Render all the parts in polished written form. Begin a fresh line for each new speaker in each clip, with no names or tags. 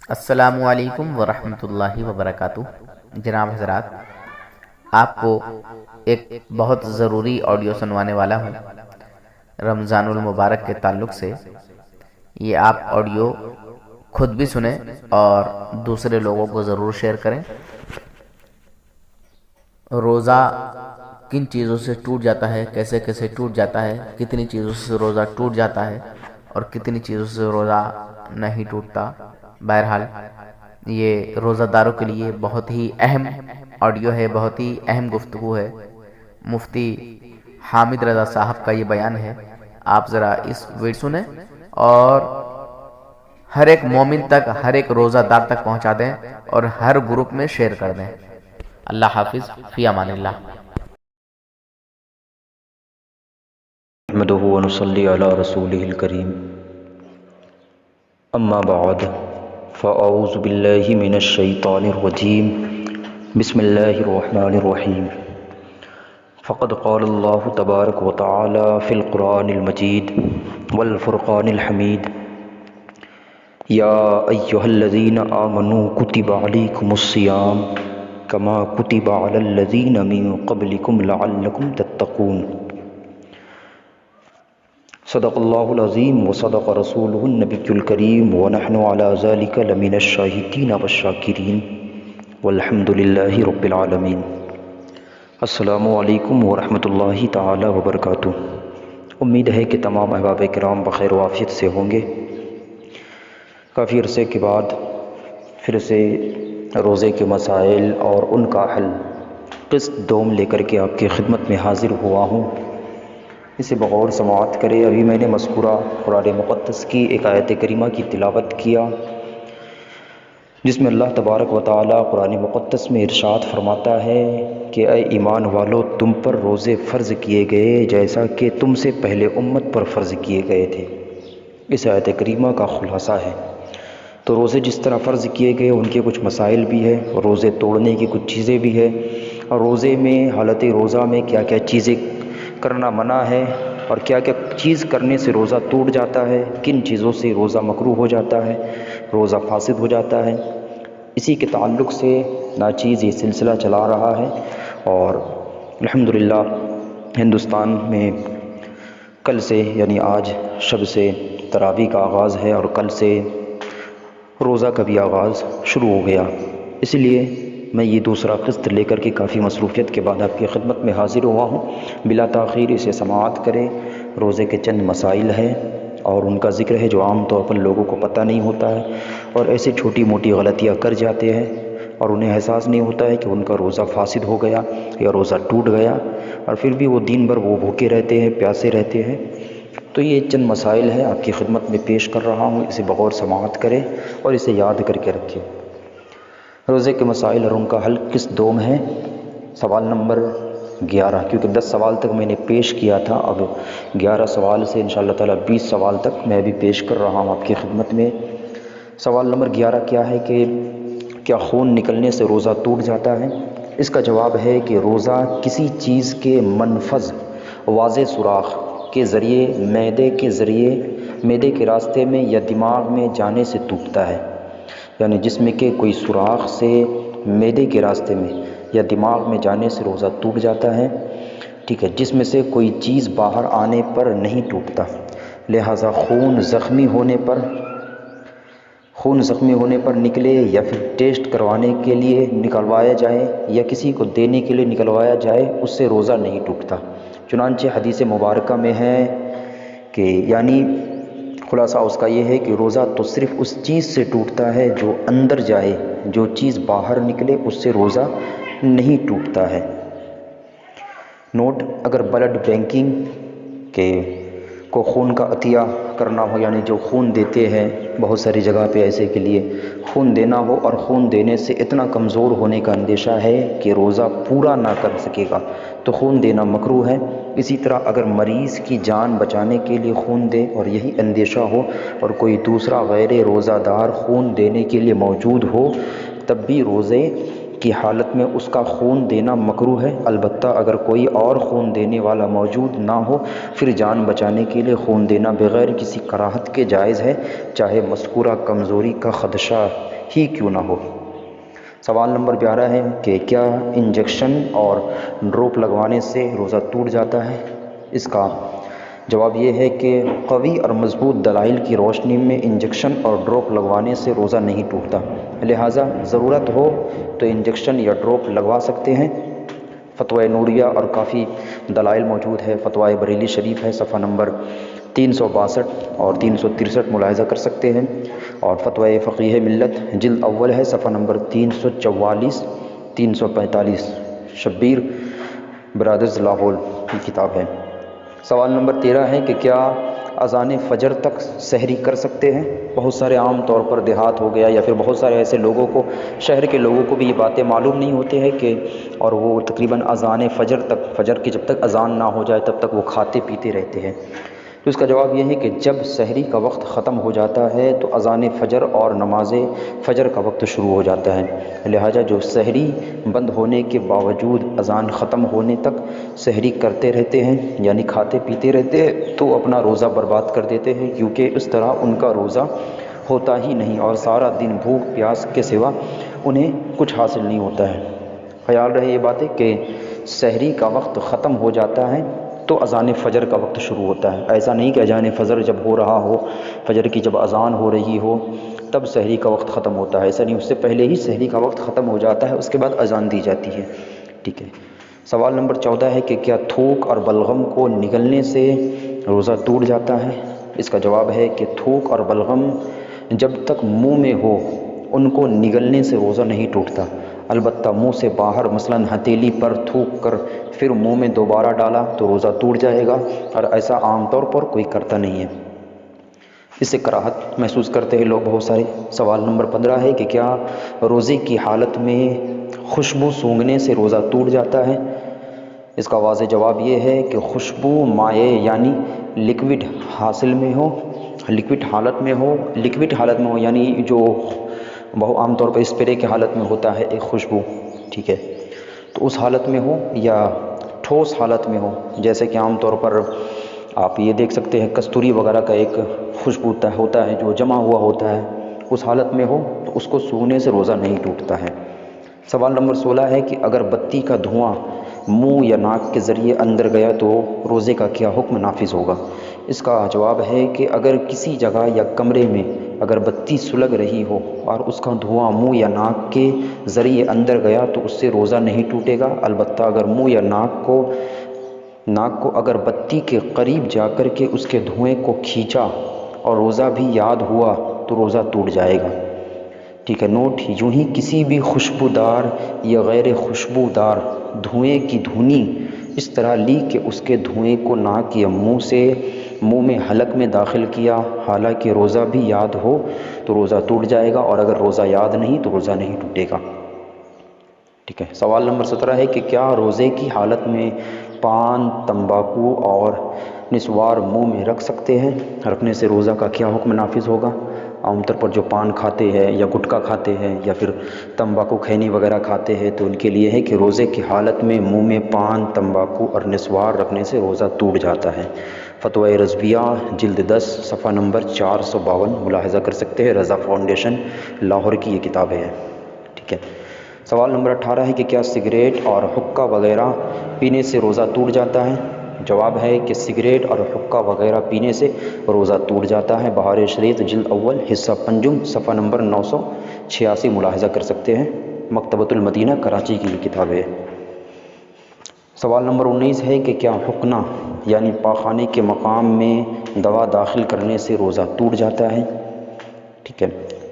السلام علیکم ورحمۃ اللہ وبرکاتہ۔ جناب حضرات، آپ کو ایک بہت ضروری آڈیو سنوانے والا ہوں رمضان المبارک کے تعلق سے۔ یہ آپ آڈیو خود بھی سنیں اور دوسرے لوگوں کو ضرور شیئر کریں۔ روزہ کن چیزوں سے ٹوٹ جاتا ہے، کیسے کیسے ٹوٹ جاتا ہے، کتنی چیزوں سے روزہ ٹوٹ جاتا ہے اور کتنی چیزوں سے روزہ نہیں ٹوٹتا۔ بہرحال یہ روزہ داروں کے لیے بہت ہی اہم آڈیو ہے، بہت ہی اہم گفتگو ہے۔ مفتی حامد رضا صاحب کا یہ بیان ہے، آپ ذرا اس ویڈیو سنیں اور ہر ایک مومن تک، ہر ایک روزہ دار تک پہنچا دیں اور ہر گروپ میں شیئر کر دیں۔ اللہ حافظ، فی امان اللہ۔
نحمده ونصلي على رسوله الكريم اما بعد فاعوذ بالله من الشيطان الرجيم بسم الله الرحمن الرحيم فقد قال الله تبارك وتعالى في القرآن المجيد والفرقان الحميد يا أيها الذين آمنوا كتب عليكم الصيام كما كتب على الذين من قبلكم لعلكم تتقون۔ صدق اللہ العظیم وصدق رسولہ النبی الکریم ونحن علی ذلک لمن الشاہدین والشاکرین والحمد للہ رب العالمین۔ السلام علیکم ورحمۃ اللہ تعالی وبرکاتہ۔ امید ہے کہ تمام احباب کرام بخیر و عافیت سے ہوں گے۔ کافی عرصے کے بعد پھر سے روزے کے مسائل اور ان کا حل قسط دوم لے کر کے آپ کی خدمت میں حاضر ہوا ہوں۔ اسے بغور سماعت کرے۔ ابھی میں نے مذکورہ قرآن مقدس کی ایک آیت کریمہ کی تلاوت کیا، جس میں اللہ تبارک و تعالیٰ قرآن مقدس میں ارشاد فرماتا ہے کہ اے ایمان والو، تم پر روزے فرض کیے گئے جیسا کہ تم سے پہلے امت پر فرض کیے گئے تھے۔ اس آیت کریمہ کا خلاصہ ہے۔ تو روزے جس طرح فرض کیے گئے ان کے کچھ مسائل بھی ہے، روزے توڑنے کی کچھ چیزیں بھی ہے، اور روزے میں حالت روزہ میں کیا کیا چیزیں کرنا منع ہے اور کیا کیا چیز کرنے سے روزہ ٹوٹ جاتا ہے، کن چیزوں سے روزہ مکروہ ہو جاتا ہے، روزہ فاسد ہو جاتا ہے۔ اسی کے تعلق سے ناچیز یہ سلسلہ چلا رہا ہے، اور الحمدللہ ہندوستان میں کل سے یعنی آج شب سے تراویح کا آغاز ہے اور کل سے روزہ کا بھی آغاز شروع ہو گیا۔ اس لیے میں یہ دوسرا قسط لے کر کے کافی مصروفیت کے بعد آپ کی خدمت میں حاضر ہوا ہوں۔ بلا تاخیر اسے سماعت کریں۔ روزے کے چند مسائل ہیں اور ان کا ذکر ہے جو عام طور پر لوگوں کو پتہ نہیں ہوتا ہے، اور ایسے چھوٹی موٹی غلطیاں کر جاتے ہیں اور انہیں احساس نہیں ہوتا ہے کہ ان کا روزہ فاسد ہو گیا یا روزہ ٹوٹ گیا، اور پھر بھی وہ دن بھر وہ بھوکے رہتے ہیں، پیاسے رہتے ہیں۔ تو یہ چند مسائل ہیں آپ کی خدمت میں پیش کر رہا ہوں، اسے بغور سماعت کریں اور اسے یاد کر کے رکھیں۔ روزے کے مسائل اور ان کا حل کس دوم ہے؟ سوال نمبر 11، کیونکہ 10 سوال تک میں نے پیش کیا تھا، اب 11 سوال سے انشاءاللہ تعالیٰ 20 سوال تک میں بھی پیش کر رہا ہوں آپ کی خدمت میں۔ سوال نمبر 11 کیا ہے کہ کیا خون نکلنے سے روزہ ٹوٹ جاتا ہے؟ اس کا جواب ہے کہ روزہ کسی چیز کے منفذ واضح سوراخ کے ذریعے معدے کے راستے میں یا دماغ میں جانے سے ٹوٹتا ہے، یعنی جسم کے کوئی سوراخ سے معدے کے راستے میں یا دماغ میں جانے سے روزہ ٹوٹ جاتا ہے، ٹھیک ہے، جسم سے کوئی چیز باہر آنے پر نہیں ٹوٹتا۔ لہٰذا خون زخمی ہونے پر نکلے یا پھر ٹیسٹ کروانے کے لیے نکلوایا جائے یا کسی کو دینے کے لیے نکلوایا جائے، اس سے روزہ نہیں ٹوٹتا۔ چنانچہ حدیث مبارکہ میں ہے کہ یعنی خلاصہ اس کا یہ ہے کہ روزہ تو صرف اس چیز سے ٹوٹتا ہے جو اندر جائے، جو چیز باہر نکلے اس سے روزہ نہیں ٹوٹتا ہے۔ نوٹ: اگر بلڈ بینکنگ کو خون کا عطیہ کرنا ہو، یعنی جو خون دیتے ہیں بہت ساری جگہ پہ ایسے کے لیے خون دینا ہو، اور خون دینے سے اتنا کمزور ہونے کا اندیشہ ہے کہ روزہ پورا نہ کر سکے گا تو خون دینا مکروہ ہے۔ اسی طرح اگر مریض کی جان بچانے کے لیے خون دے اور یہی اندیشہ ہو اور کوئی دوسرا غیر روزہ دار خون دینے کے لیے موجود ہو، تب بھی روزے کی حالت میں اس کا خون دینا مکروہ ہے، البتہ اگر کوئی اور خون دینے والا موجود نہ ہو پھر جان بچانے کے لیے خون دینا بغیر کسی کراہت کے جائز ہے، چاہے مذکورہ کمزوری کا خدشہ ہی کیوں نہ ہو۔ سوال نمبر 11 ہے کہ کیا انجیکشن اور ڈراپ لگوانے سے روزہ ٹوٹ جاتا ہے؟ اس کا جواب یہ ہے کہ قوی اور مضبوط دلائل کی روشنی میں انجیکشن اور ڈراپ لگوانے سے روزہ نہیں ٹوٹتا، لہٰذا ضرورت ہو تو انجیکشن یا ڈراپ لگوا سکتے ہیں۔ فتویٰ نوریہ اور کافی دلائل موجود ہے، فتویٰ بریلی شریف ہے، صفحہ نمبر 362 اور 363 ملاحظہ کر سکتے ہیں، اور فتویٰ فقیہ ملت جلد اول ہے، صفحہ نمبر 344 345، شبیر برادرز لاہور کی کتاب ہے۔ سوال نمبر 13 ہے کہ کیا اذان فجر تک سحری کر سکتے ہیں؟ بہت سارے عام طور پر دیہات ہو گیا یا پھر بہت سارے ایسے لوگوں کو، شہر کے لوگوں کو بھی یہ باتیں معلوم نہیں ہوتی ہے کہ، اور وہ تقریباً اذان فجر تک، فجر کی جب تک اذان نہ ہو جائے تب تک وہ کھاتے پیتے رہتے ہیں۔ تو اس کا جواب یہ ہے کہ جب سحری کا وقت ختم ہو جاتا ہے تو اذان فجر اور نماز فجر کا وقت شروع ہو جاتا ہے، لہٰذا جو سحری بند ہونے کے باوجود اذان ختم ہونے تک سحری کرتے رہتے ہیں یعنی کھاتے پیتے رہتے ہیں تو اپنا روزہ برباد کر دیتے ہیں، کیونکہ اس طرح ان کا روزہ ہوتا ہی نہیں اور سارا دن بھوک پیاس کے سوا انہیں کچھ حاصل نہیں ہوتا ہے۔ خیال رہے یہ باتیں کہ سحری کا وقت ختم ہو جاتا ہے تو اذان فجر کا وقت شروع ہوتا ہے، ایسا نہیں کہ اذان فجر جب ہو رہا ہو، فجر کی جب اذان ہو رہی ہو تب سحری کا وقت ختم ہوتا ہے، ایسا نہیں، اس سے پہلے ہی سحری کا وقت ختم ہو جاتا ہے، اس کے بعد اذان دی جاتی ہے۔ ٹھیک ہے، سوال نمبر 14 ہے کہ کیا تھوک اور بلغم کو نگلنے سے روزہ ٹوٹ جاتا ہے؟ اس کا جواب ہے کہ تھوک اور بلغم جب تک منہ میں ہو ان کو نگلنے سے روزہ نہیں ٹوٹتا، البتہ منہ سے باہر مثلاً ہتھیلی پر تھوک کر پھر منہ میں دوبارہ ڈالا تو روزہ ٹوٹ جائے گا، اور ایسا عام طور پر کوئی کرتا نہیں ہے، اس سے کراہت محسوس کرتے ہیں لوگ بہت سارے۔ سوال نمبر 15 ہے کہ کیا روزے کی حالت میں خوشبو سونگھنے سے روزہ ٹوٹ جاتا ہے؟ اس کا واضح جواب یہ ہے کہ خوشبو مائع یعنی لکوڈ حاصل میں ہو، لکوڈ حالت میں ہو یعنی جو بہت عام طور پر اسپرے کی حالت میں ہوتا ہے ایک خوشبو، ٹھیک ہے، تو اس حالت میں ہو یا ٹھوس حالت میں ہو، جیسے کہ عام طور پر آپ یہ دیکھ سکتے ہیں کستوری وغیرہ کا ایک خوشبو ہوتا ہے جو جمع ہوا ہوتا ہے، اس حالت میں ہو تو اس کو سونگھنے سے روزہ نہیں ٹوٹتا ہے۔ سوال نمبر 16 ہے کہ اگر بتی کا دھواں منہ یا ناک کے ذریعے اندر گیا تو روزے کا کیا حکم نافذ ہوگا؟ اس کا جواب ہے کہ اگر کسی جگہ یا کمرے میں اگر بتی سلگ رہی ہو اور اس کا دھواں منہ یا ناک کے ذریعے اندر گیا تو اس سے روزہ نہیں ٹوٹے گا، البتہ اگر منہ یا ناک کو اگر بتی کے قریب جا کر کے اس کے دھوئیں کو کھینچا اور روزہ بھی یاد ہوا تو روزہ ٹوٹ جائے گا۔ ٹھیک ہے، نوٹ، یوں ہی کسی بھی خوشبودار یا غیر خوشبودار دھوئیں کی دھنی اس طرح لی کہ اس کے دھوئیں کو ناک یا منہ میں حلق میں داخل کیا، حالانکہ روزہ بھی یاد ہو تو روزہ ٹوٹ جائے گا، اور اگر روزہ یاد نہیں تو روزہ نہیں ٹوٹے گا۔ ٹھیک ہے، سوال نمبر 17 ہے کہ کیا روزے کی حالت میں پان، تمباکو اور نسوار منہ میں رکھ سکتے ہیں؟ رکھنے سے روزہ کا کیا حکم نافذ ہوگا؟ عام طور پر جو پان کھاتے ہیں یا گٹکا کھاتے ہیں یا پھر تمباکو خینی وغیرہ کھاتے ہیں تو ان کے لیے ہے کہ روزے کی حالت میں منہ میں پان، تمباکو اور نسوار رکھنے سے روزہ ٹوٹ جاتا ہے۔ فتویٰ رضویہ جلد 10 صفحہ نمبر 452 ملاحظہ کر سکتے ہیں، رضا فاؤنڈیشن لاہور کی یہ کتاب ہے۔ ٹھیک ہے، سوال نمبر 18 ہے کہ کیا سگریٹ اور حقہ وغیرہ پینے سے روزہ ٹوٹ جاتا ہے؟ جواب ہے کہ سگریٹ اور حقہ وغیرہ پینے سے روزہ ٹوٹ جاتا ہے، بہار شریعت جلد اول حصہ پنجم صفحہ نمبر 986 ملاحظہ کر سکتے ہیں، مکتبۃ المدینہ کراچی کی یہ کتاب ہے۔ سوال نمبر 19 ہے کہ کیا حقنہ یعنی پاخانے کے مقام میں دوا داخل کرنے سے روزہ ٹوٹ جاتا ہے؟ ٹھیک ہے،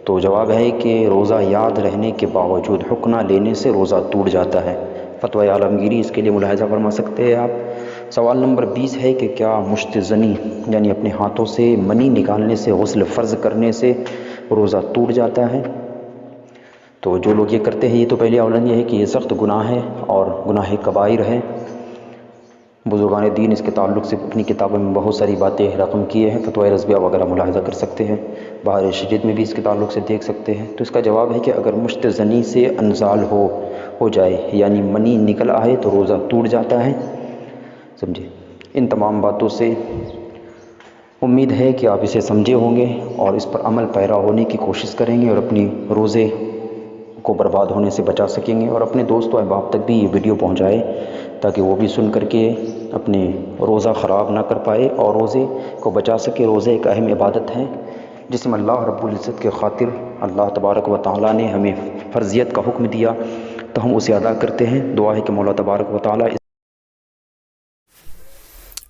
تو جواب ہے کہ روزہ یاد رہنے کے باوجود حقنہ لینے سے روزہ ٹوٹ جاتا ہے، فتویٰ عالمگیری اس کے لیے ملاحظہ فرما سکتے ہیں آپ۔ سوال نمبر 20 ہے کہ کیا مشت زنی یعنی اپنے ہاتھوں سے منی نکالنے سے غسل فرض کرنے سے روزہ ٹوٹ جاتا ہے؟ تو جو لوگ یہ کرتے ہیں یہ تو پہلے اولاً یہ ہے کہ یہ سخت گناہ ہے اور گناہ کبائر ہے، بزرگان دین اس کے تعلق سے اپنی کتابوں میں بہت ساری باتیں رقم کیے ہیں، فتویٰ رضویہ وغیرہ ملاحظہ کر سکتے ہیں، بہار شدید میں بھی اس کے تعلق سے دیکھ سکتے ہیں۔ تو اس کا جواب ہے کہ اگر مشت زنی سے انزال ہو جائے، یعنی منی نکل آئے، تو روزہ ٹوٹ جاتا ہے، سمجھے۔ ان تمام باتوں سے امید ہے کہ آپ اسے سمجھے ہوں گے اور اس پر عمل پیرا ہونے کی کوشش کریں گے اور اپنی روزے کو برباد ہونے سے بچا سکیں گے، اور اپنے دوست و احباب تک بھی یہ ویڈیو پہنچائے تاکہ وہ بھی سن کر کے اپنے روزہ خراب نہ کر پائے اور روزے کو بچا سکے۔ روزے ایک اہم عبادت ہے جس میں اللہ رب العزت کے خاطر اللہ تبارک و تعالیٰ نے ہمیں فرضیت کا حکم دیا، تو ہم اسے ادا کرتے ہیں۔ دعا ہے کہ مولا تبارک و تعالیٰ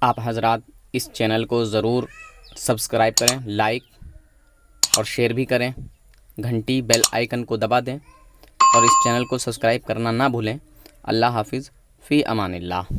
آپ حضرات اس چینل کو ضرور سبسکرائب کریں، لائک اور شیئر بھی کریں، گھنٹی بیل آئیکن کو دبا دیں اور اس چینل کو سبسکرائب کرنا نہ بھولیں۔ اللہ حافظ، فی امان اللہ۔